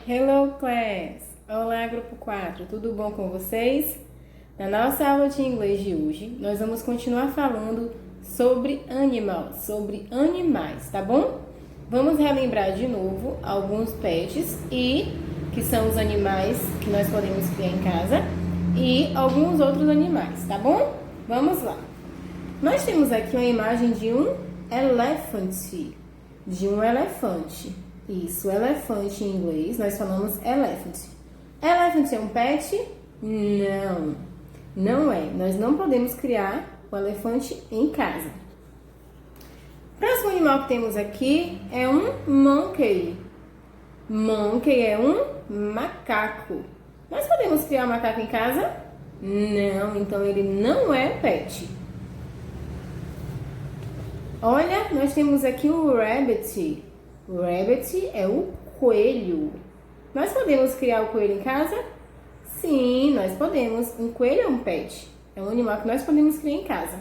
Hello, class! Olá, grupo 4, tudo bom com vocês? Na nossa aula de inglês de hoje, nós vamos continuar falando sobre animais, tá bom? Vamos relembrar de novo alguns pets que são os animais que nós podemos criar em casa e alguns outros animais, tá bom? Vamos lá! Nós temos aqui uma imagem de um elefante, Isso, elefante em inglês, nós falamos elephant. Elephant é um pet? Não, não é. Nós não podemos criar o elefante em casa. O próximo animal que temos aqui é um monkey. Monkey é um macaco. Nós podemos criar um macaco em casa? Não, então ele não é pet. Olha, nós temos aqui o rabbit. O rabbit é o coelho. Nós podemos criar o coelho em casa? Sim, nós podemos. Um coelho é um pet. É um animal que nós podemos criar em casa.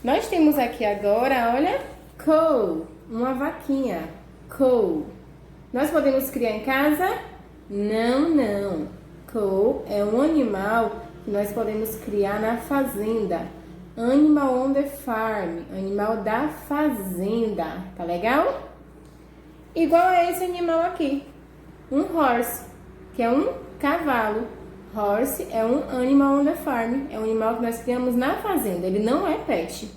Nós temos aqui agora, olha, cow, uma vaquinha. Cow. Nós podemos criar em casa? Não, não. Cow é um animal que nós podemos criar na fazenda. Animal on the farm, animal da fazenda, tá legal? Igual a esse animal aqui, um horse, que é um cavalo. Horse é um animal on the farm, é um animal que nós criamos na fazenda, ele não é pet.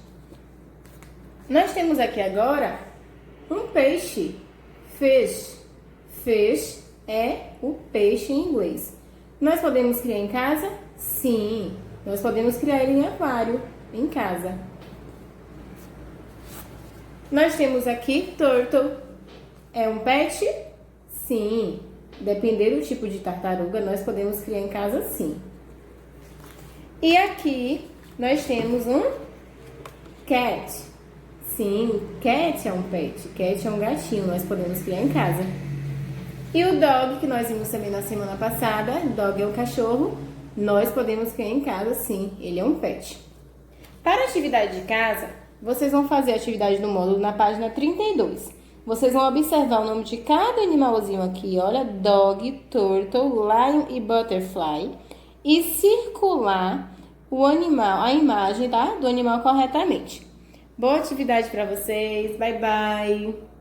Nós temos aqui agora um peixe, fish. Fish é o peixe em inglês. Nós podemos criar em casa? Sim, nós podemos criar ele em aquário. Em casa. Nós temos aqui turtle. É um pet? Sim. Dependendo do tipo de tartaruga, nós podemos criar em casa, sim. E aqui nós temos um cat. Sim, cat é um pet. Cat é um gatinho, nós podemos criar em casa. E o dog, que nós vimos também na semana passada, dog é um cachorro, nós podemos criar em casa, sim. Ele é um pet. Para a atividade de casa, vocês vão fazer a atividade do módulo na página 32. Vocês vão observar o nome de cada animalzinho aqui, olha, dog, turtle, lion e butterfly, e circular o animal, a imagem, tá, do animal corretamente. Boa atividade para vocês, bye bye!